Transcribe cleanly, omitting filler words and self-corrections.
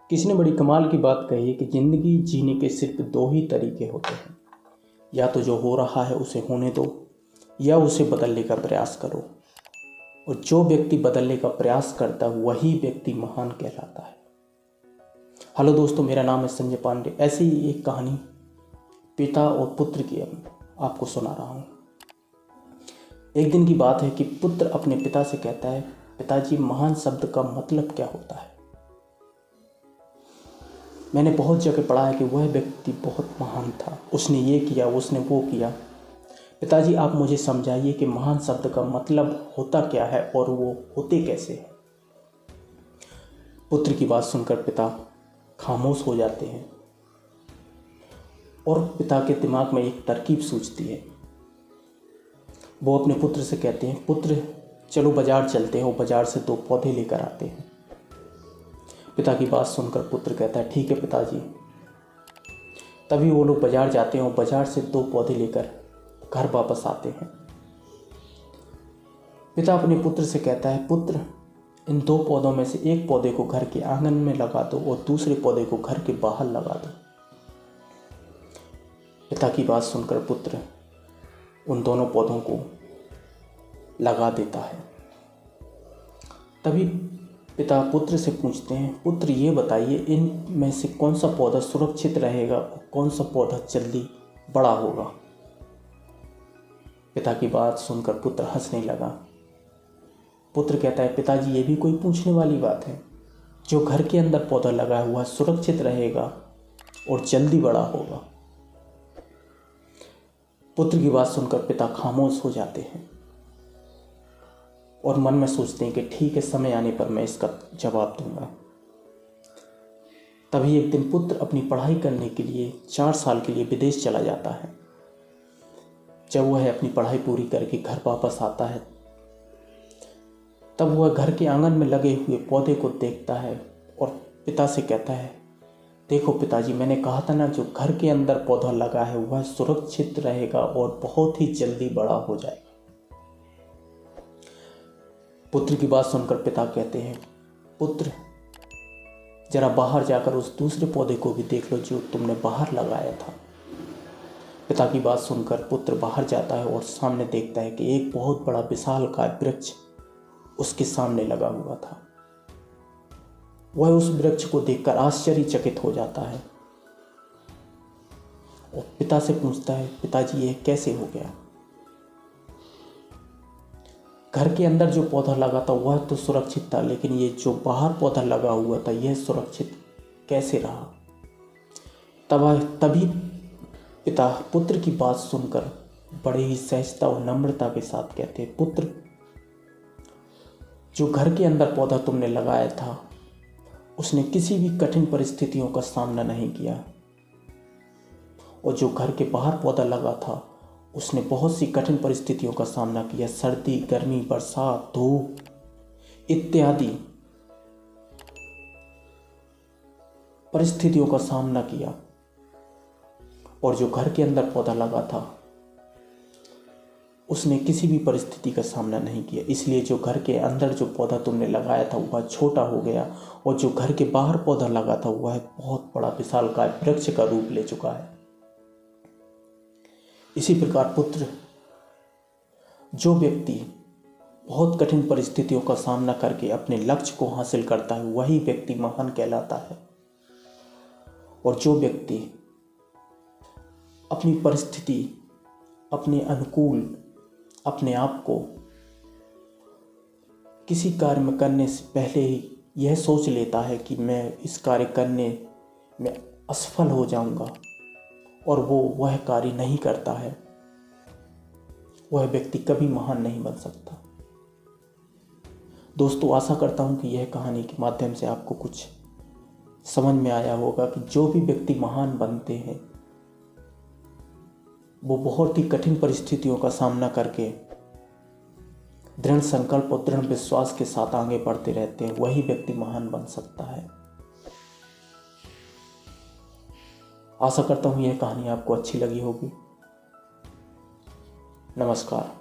किसी ने बड़ी कमाल की बात कही है कि ज़िंदगी जीने के सिर्फ दो ही तरीके होते हैं, या तो जो हो रहा है उसे होने दो या उसे बदलने का प्रयास करो। और जो व्यक्ति बदलने का प्रयास करता है वही व्यक्ति महान कहलाता है। हेलो दोस्तों, मेरा नाम है संजय पांडे। ऐसी ही एक कहानी पिता और पुत्र की आपको सुना रहा हूँ। एक दिन की बात है कि पुत्र अपने पिता से कहता है, पिताजी, महान शब्द का मतलब क्या होता है? मैंने बहुत जगह पढ़ा है कि वह व्यक्ति बहुत महान था, उसने ये किया, उसने वो किया। पिताजी, आप मुझे समझाइए कि महान शब्द का मतलब होता क्या है और वो होते कैसे हैं। पुत्र की बात सुनकर पिता खामोश हो जाते हैं और पिता के दिमाग में एक तरकीब सूझती है। वो अपने पुत्र से कहते हैं, पुत्र चलो बाजार चलते हैं। वो बाजार से 2 पौधे लेकर आते हैं। पिता की बात सुनकर पुत्र कहता है, ठीक है पिताजी। तभी वो लोग बाजार जाते हैं और बाजार से 2 पौधे लेकर घर वापस आते हैं। पिता अपने पुत्र से कहता है, पुत्र इन 2 पौधों में से एक पौधे को घर के आंगन में लगा दो और दूसरे पौधे को घर के बाहर लगा दो। पिता की बात सुनकर पुत्र उन दोनों पौधों को लगा देता है। तभी पिता पुत्र से पूछते हैं, पुत्र ये बताइए, इन में से कौन सा पौधा सुरक्षित रहेगा और कौन सा पौधा जल्दी बड़ा होगा? पिता की बात सुनकर पुत्र हंसने लगा। पुत्र कहता है, पिताजी ये भी कोई पूछने वाली बात है? जो घर के अंदर पौधा लगा हुआ सुरक्षित रहेगा और जल्दी बड़ा होगा। पुत्र की बात सुनकर पिता खामोश हो जाते हैं और मन में सोचते हैं कि ठीक है, समय आने पर मैं इसका जवाब दूंगा। तभी एक दिन पुत्र अपनी पढ़ाई करने के लिए 4 साल के लिए विदेश चला जाता है। जब वह अपनी पढ़ाई पूरी करके घर वापस आता है तब वह घर के आंगन में लगे हुए पौधे को देखता है और पिता से कहता है, देखो पिताजी, मैंने कहा था ना, जो घर के अंदर पौधा लगा है वह सुरक्षित रहेगा और बहुत ही जल्दी बड़ा हो जाएगा। पुत्र की बात सुनकर पिता कहते हैं, पुत्र जरा बाहर जाकर उस दूसरे पौधे को भी देख लो जो तुमने बाहर लगाया था। पिता की बात सुनकर पुत्र बाहर जाता है और सामने देखता है कि एक बहुत बड़ा विशालकाय वृक्ष उसके सामने लगा हुआ था। वह उस वृक्ष को देखकर आश्चर्यचकित हो जाता है और पिता से पूछता है, पिताजी ये कैसे हो गया? घर के अंदर जो पौधा लगा था वह तो सुरक्षित था, लेकिन ये जो बाहर पौधा लगा हुआ था यह सुरक्षित कैसे रहा? तभी पिता पुत्र की बात सुनकर बड़े ही सहजता और नम्रता के साथ कहते हैं, पुत्र जो घर के अंदर पौधा तुमने लगाया था उसने किसी भी कठिन परिस्थितियों का सामना नहीं किया, और जो घर के बाहर पौधा लगा था उसने बहुत सी कठिन परिस्थितियों का सामना किया। सर्दी, गर्मी, बरसात, धूप इत्यादि परिस्थितियों का सामना किया, और जो घर के अंदर पौधा लगा था उसने किसी भी परिस्थिति का सामना नहीं किया। इसलिए जो घर के अंदर जो पौधा तुमने लगाया था वह छोटा हो गया, और जो घर के बाहर पौधा लगा था वह बहुत बड़ा विशालकाय वृक्ष का रूप ले चुका है। इसी प्रकार पुत्र, जो व्यक्ति बहुत कठिन परिस्थितियों का सामना करके अपने लक्ष्य को हासिल करता है वही व्यक्ति महान कहलाता है। और जो व्यक्ति अपनी परिस्थिति, अपने अनुकूल अपने आप को किसी कार्य में करने से पहले ही यह सोच लेता है कि मैं इस कार्य करने में असफल हो जाऊंगा और वो वह कार्य नहीं करता है, वह व्यक्ति कभी महान नहीं बन सकता। दोस्तों, आशा करता हूं कि यह कहानी के माध्यम से आपको कुछ समझ में आया होगा कि जो भी व्यक्ति महान बनते हैं वो बहुत ही कठिन परिस्थितियों का सामना करके दृढ़ संकल्प और दृढ़ विश्वास के साथ आगे बढ़ते रहते हैं। वही व्यक्ति महान बन सकता है। आशा करता हूं यह कहानी आपको अच्छी लगी होगी। नमस्कार।